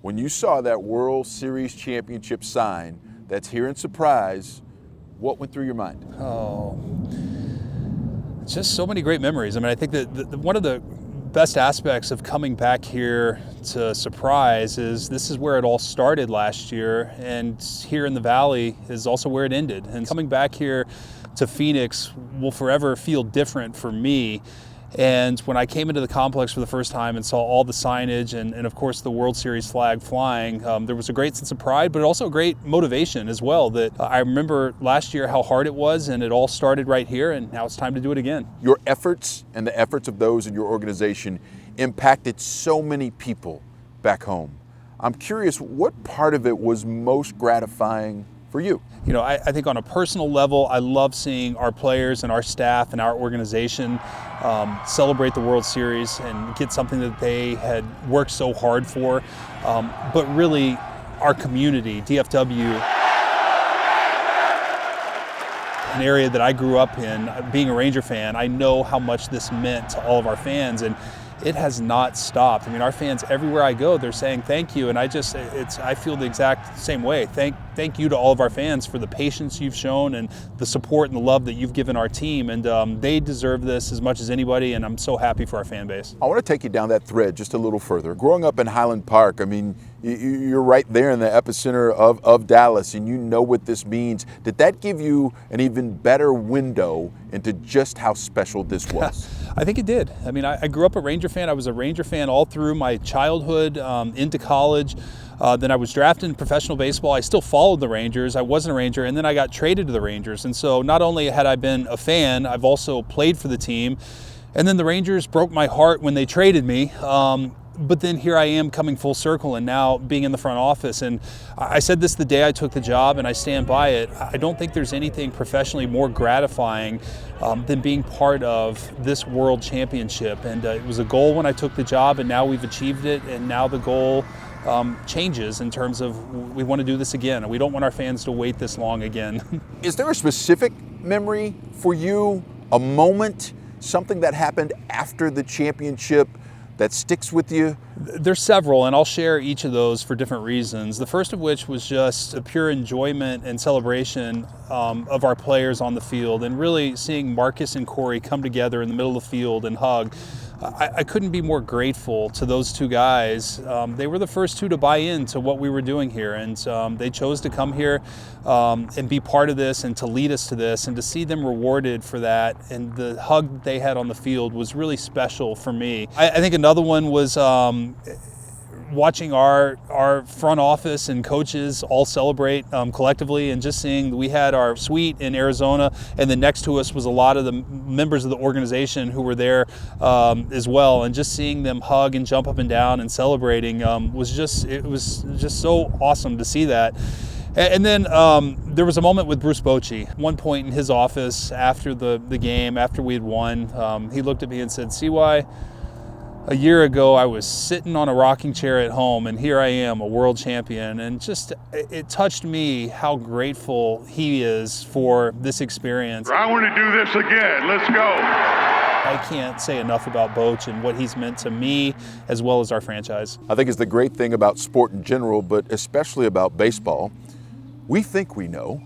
when you saw that World Series championship sign that's here in Surprise, what went through your mind? Oh, just so many great memories. I mean, I think that one of the best aspects of coming back here to Surprise is this is where it all started last year, and here in the Valley is also where it ended. And coming back here to Phoenix will forever feel different for me. And when I came into the complex for the first time and saw all the signage and of course the World Series flag flying, there was a great sense of pride, but also a great motivation as well. That I remember last year how hard it was, and it all started right here, and now it's time to do it again. Your efforts and the efforts of those in your organization impacted so many people back home. I'm curious, what part of it was most gratifying for you? You know, I think on a personal level, I love seeing our players and our staff and our organization celebrate the World Series and get something that they had worked so hard for. But really, our community, DFW, an area that I grew up in, being a Ranger fan, I know how much this meant to all of our fans, and it has not stopped. I mean, our fans everywhere I go, they're saying thank you, and I feel the exact same way. Thank you to all of our fans for the patience you've shown and the support and the love that you've given our team, and they deserve this as much as anybody, and I'm so happy for our fan base. I want to take you down that thread just a little further. Growing up in Highland Park, I mean, you're right there in the epicenter of Dallas, and you know what this means. Did that give you an even better window into just how special this was? I think it did. I mean, I grew up a Ranger fan. I was a Ranger fan all through my childhood, into college. Then I was drafted in professional baseball. I still followed the Rangers. I wasn't a Ranger, and then I got traded to the Rangers. And so not only had I been a fan, I've also played for the team. And then the Rangers broke my heart when they traded me. But then here I am coming full circle and now being in the front office. And I said this the day I took the job, and I stand by it. I don't think there's anything professionally more gratifying than being part of this world championship. And it was a goal when I took the job, and now we've achieved it. And now the goal changes in terms of we want to do this again, and we don't want our fans to wait this long again. Is there a specific memory for you, a moment, something that happened after the championship that sticks with you? There's several, and I'll share each of those for different reasons. The first of which was just a pure enjoyment and celebration of our players on the field, and really seeing Marcus and Corey come together in the middle of the field and hug. I couldn't be more grateful to those two guys. They were the first two to buy into what we were doing here, and they chose to come here and be part of this and to lead us to this, and to see them rewarded for that, and the hug they had on the field was really special for me. I think another one was watching our front office and coaches all celebrate collectively, and just seeing we had our suite in Arizona, and then next to us was a lot of the members of the organization who were there as well, and just seeing them hug and jump up and down and celebrating was just so awesome to see that. And then there was a moment with Bruce Bochy. One point in his office after the game, after we had won, he looked at me and said, "CY, a year ago, I was sitting on a rocking chair at home, and here I am, a world champion." And just, it touched me how grateful he is for this experience. I want to do this again. Let's go. I can't say enough about Bochy and what he's meant to me as well as our franchise. I think it's the great thing about sport in general, but especially about baseball. We think we know,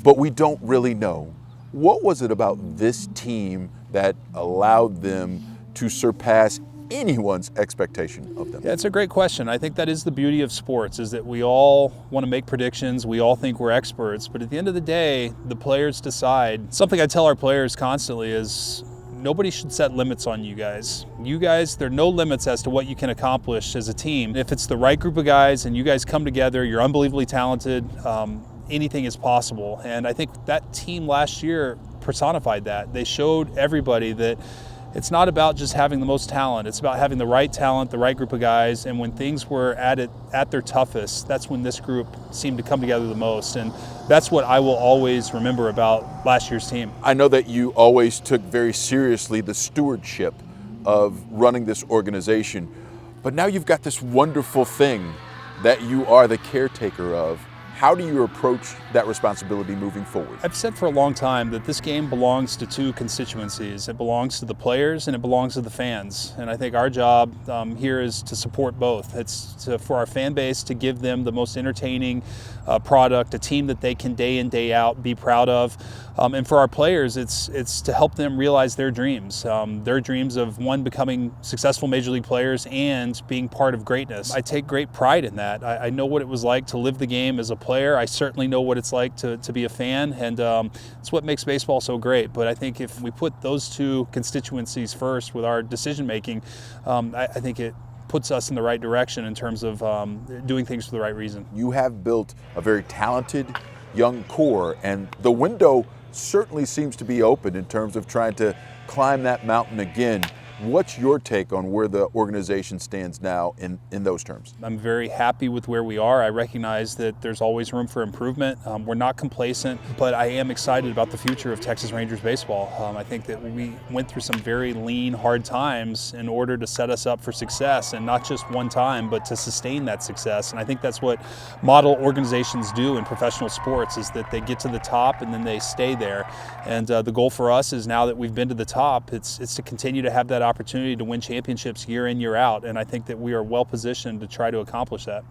but we don't really know. What was it about this team that allowed them to surpass anyone's expectation of them? Yeah, it's a great question. I think that is the beauty of sports, is that we all want to make predictions. We all think we're experts, but at the end of the day, the players decide. Something I tell our players constantly is nobody should set limits on you guys. You guys, there are no limits as to what you can accomplish as a team. If it's the right group of guys and you guys come together, you're unbelievably talented, anything is possible. And I think that team last year personified that. They showed everybody that it's not about just having the most talent. It's about having the right talent, the right group of guys. And when things were at their toughest, that's when this group seemed to come together the most. And that's what I will always remember about last year's team. I know that you always took very seriously the stewardship of running this organization, but now you've got this wonderful thing that you are the caretaker of. How do you approach that responsibility moving forward? I've said for a long time that this game belongs to two constituencies. It belongs to the players and it belongs to the fans. And I think our job here is to support both. It's for our fan base to give them the most entertaining product, a team that they can day in, day out be proud of. And for our players, it's to help them realize their dreams of one, becoming successful major league players and being part of greatness. I take great pride in that. I know what it was like to live the game as a player. I certainly know what it's like to be a fan, and it's what makes baseball so great. But I think if we put those two constituencies first with our decision making, I think it puts us in the right direction in terms of doing things for the right reason. You have built a very talented young core, and the window certainly seems to be open in terms of trying to climb that mountain again. What's your take on where the organization stands now in those terms? I'm very happy with where we are. I recognize that there's always room for improvement. We're not complacent, but I am excited about the future of Texas Rangers baseball. I think that we went through some very lean, hard times in order to set us up for success, and not just one time, but to sustain that success. And I think that's what model organizations do in professional sports, is that they get to the top and then they stay there. And the goal for us is, now that we've been to the top, it's to continue to have that opportunity to win championships year in, year out, and I think that we are well positioned to try to accomplish that.